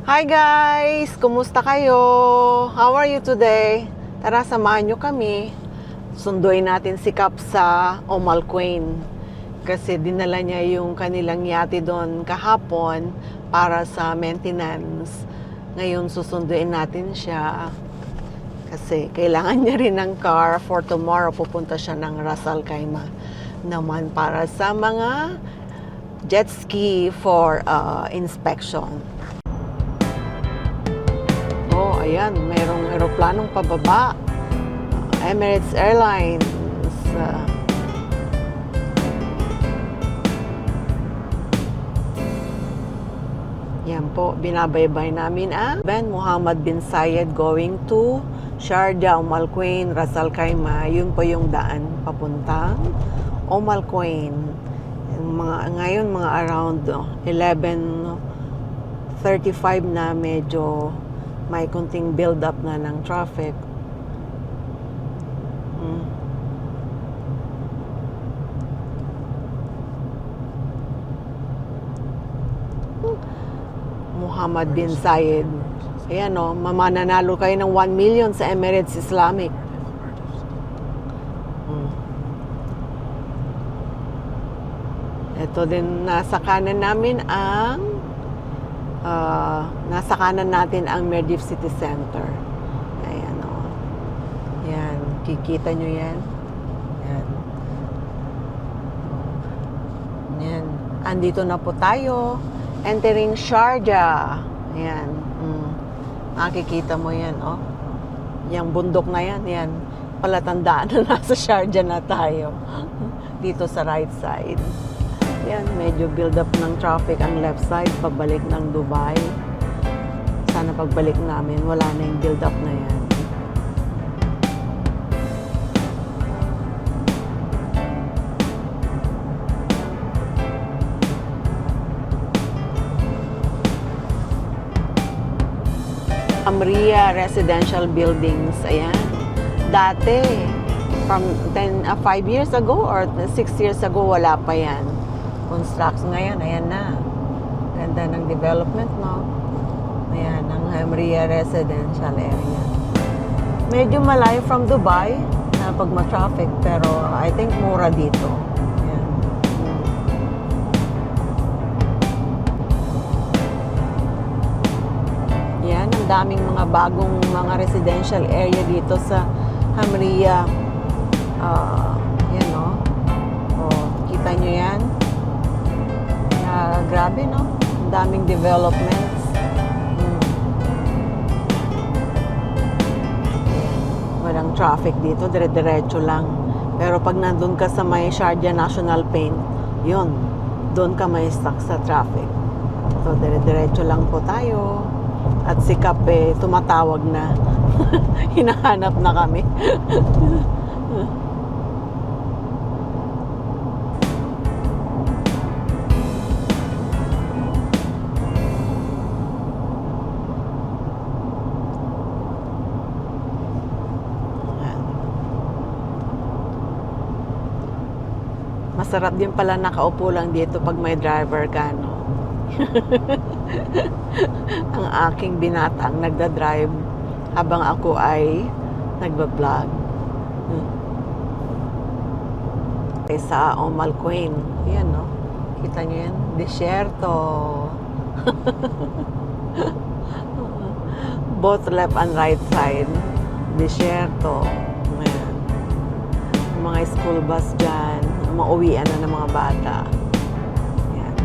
Hi guys! Kumusta kayo? How are you today? Tara, samahan nyo kami. Sunduin natin si Kap sa Omalquain. Kasi dinala niya yung kanilang yate doon kahapon para sa maintenance. Ngayon susunduin natin siya. Kasi kailangan niya rin ng car for tomorrow. Pupunta siya ng Ras Al Khaimah naman para sa mga jet ski for inspection. Oh, ayan, mayroong eroplanong pababa. Emirates Airlines. Yan po, binabaybay namin ang Ben Muhammad bin Zayed going to Sharjah, Omalquain, Ras Al Khaimah. Yun po yung daan papuntang Omalquain. Ngayon, mga around 11:35 na, medyo may kunting build up na ng traffic. Muhammad bin Zayed. Ayan o, mamananalo kayo ng 1 million sa Emirates Islamic. Ito din, nasa kanan namin ang nasa kanan natin ang Medivh City Center. Ayan o. Yan, kikita nyo yan. Yan. Yan. Andito na po tayo. Entering Sharjah. Ayan. Nakikita mo yan, oh. Yang bundok na yan, yan. Palatandaan na nasa Sharjah na tayo. Dito sa right side. Yan, medyo build up ng traffic ang left side, pabalik ng Dubai. Sana pagbalik namin, wala na yung build up na yan. Amria Residential Buildings, ayan. Dati, from 5 years ago or 6 years ago, wala pa yan. Construction ngayon, ayan na. Ganda ng development, no? Ayan, ang Amria Residential area. Medyo malayo from Dubai, na pag ma-traffic, pero I think mura dito. Ayan. Yan, ang daming mga bagong mga residential area dito sa Hamria. Yan, no? Oh, kita nyo yan? Grabe, no? Ang daming developments. Walang traffic dito, dire-diretso lang. Pero pag nandun ka sa may Sharjah National Paint, yun, doon ka may stuck sa traffic. So, dire-diretso lang po tayo. At si Kap, tumatawag na. Hinahanap na kami. Masarap din pala nakaupo lang dito pag may driver ka, no? Ang aking binatang nagda-drive habang ako ay nagba-vlog. Sa Omalquain. Yan, no? Kita nyo yan? Desierto. Both left and right side. Desierto. Ayan. Mga school bus dyan. Mauwian na ng mga bata. Ayan.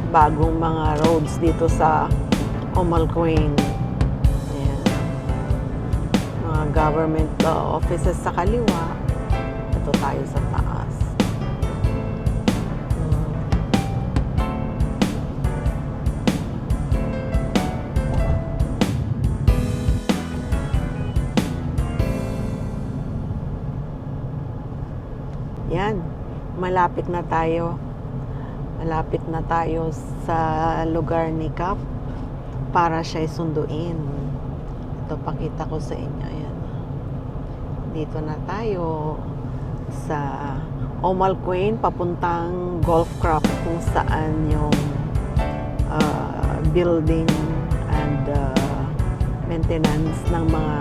Bagong mga roads dito sa Omalquain. Ayan. Mga government offices sa kaliwa. Ito tayo sa taas. Yan, malapit na tayo. Malapit na tayo sa lugar ni Kap para siya sunduin. Ito, pakita ko sa inyo. Ayan. Dito na tayo sa Omalquain papuntang Golf Crop kung saan yung building and maintenance ng mga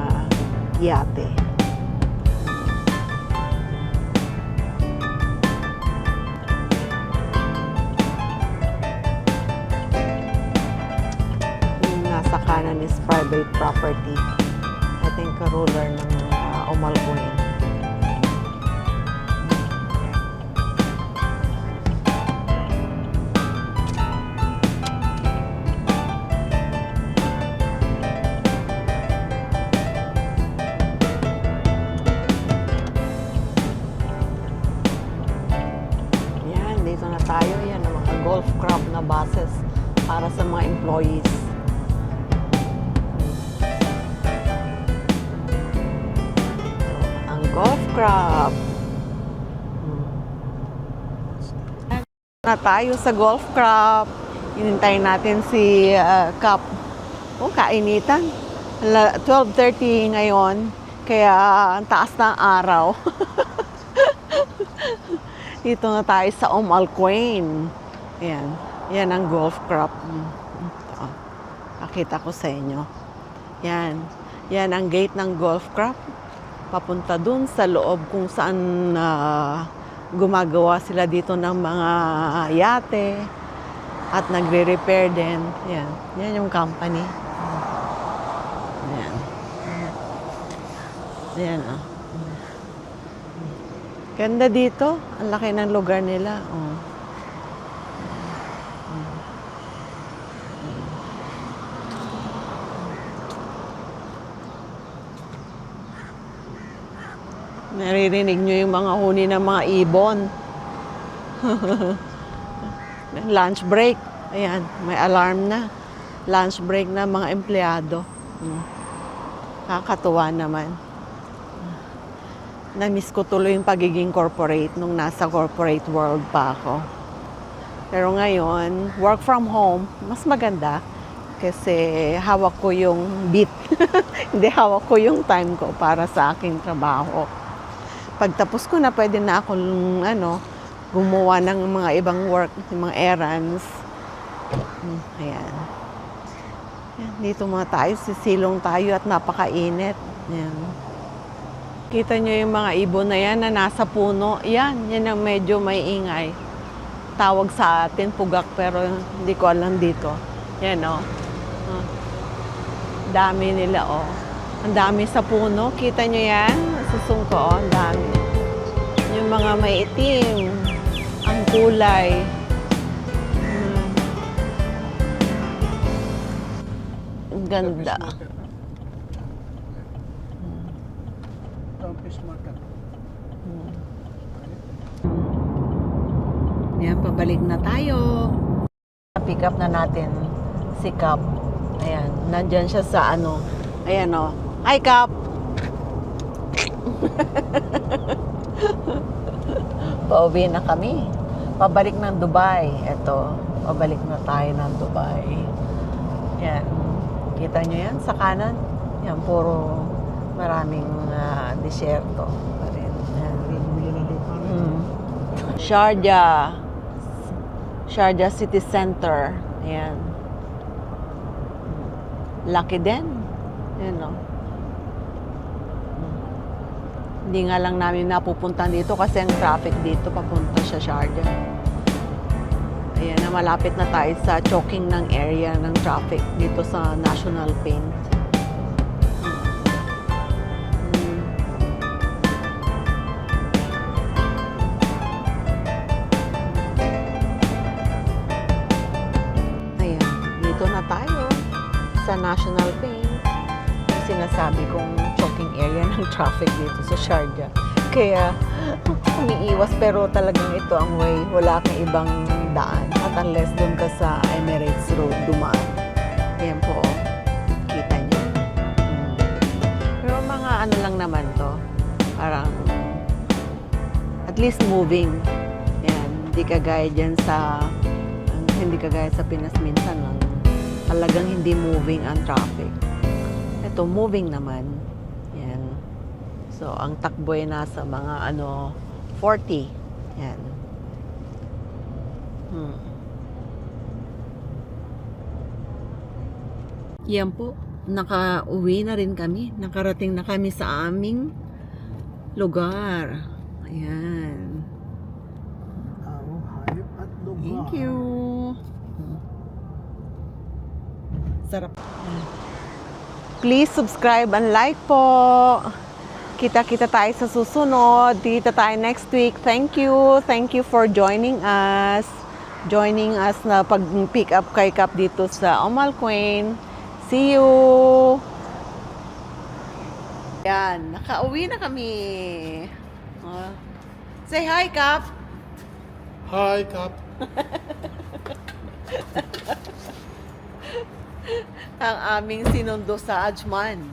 yate. Yung nasa kanan is private property. Ito yung karuler ng Omalquain. Dito na tayo. Yan ang mga golf crop na buses para sa mga employees. Ang golf crop. Na tayo sa golf crop. Hinintay natin si Cap. Oh, kainitan. 12:30 ngayon. Kaya ang taas ng araw. Dito na tayo sa Omalquain. Ayan. Yan ang golf crop. Ito. Pakita ko sa inyo. Yan. Yan ang gate ng golf crop. Papunta dun sa loob kung saan gumagawa sila dito ng mga yate. At nagre-repair din. Yan. Yan yung company. Yan. Yan ah. Ganda dito. Ang laki ng lugar nila. Oh. Naririnig nyo yung mga huni ng mga ibon. Lunch break. Ayan, may alarm na. Lunch break na mga empleyado. Kakatuwa naman. Na-miss ko tuloy yung pagiging corporate nung nasa corporate world pa ako. Pero ngayon, work from home, mas maganda kasi hawak ko yung beat. Hindi, hawak ko yung time ko para sa aking trabaho. Pagtapos ko na, pwede na akong gumawa ng mga ibang work, mga errands. Ayan. Dito mga tayo, sisilong tayo at napakainit. Ayan. Kita nyo yung mga ibon na yan na nasa puno. Yan ang medyo may ingay. Tawag sa atin, pugak, pero hindi ko alam dito. Yan o. Dami nila o. Ang dami sa puno. Kita nyo yan? Susungko o, ang dami. Yung mga may itim. Ang kulay. Ang ganda. Yan, pabalik na tayo. Pick up na natin si Cap. Ayan, nandyan siya sa ayan o. Hi, Cap! Pauwi na kami. Pabalik ng Dubai. Ito, pabalik na tayo ng Dubai. Yan. Kita nyo yan sa kanan? Yan, puro maraming disyerto pa rin. Sharjah. Sharjah City Center. Ayan. Laki din. Ayan o. Hindi nga lang namin napupuntan dito kasi ang traffic dito papunta sa Sharjah. Ayan na, malapit na tayo sa choking ng area ng traffic dito sa National Paint. Ayan, dito na tayo sa National Paint. Yung sinasabi kong choking area ng traffic dito sa Sharjah. Kaya umiiwas, pero talagang ito ang way. Wala kang ibang daan. At unless doon ka sa Emirates Road dumaan. Ayan po. Kita nyo. Pero mga lang naman to. Parang at least moving. Ayan. Hindi kagaya dyan sa Pinas minsan lang. Talagang hindi moving ang traffic. Ito, moving naman. Yan. So, ang takbo ay nasa mga 40. Yan. Yan po. Nakauwi na rin kami. Nakarating na kami sa aming lugar. Ayan. Ang hayop at lugar. Thank you. Sarap. Please subscribe and like po. Kita-kita tayo sa susunod. Kita tayo next week. Thank you. Thank you for joining us. Joining us na pag-pick up kay Kap dito sa Omalquain. See you! Yan, nakauwi na kami. Say hi, Kap! Hi, Kap. Ang aming sinundo sa Ajman.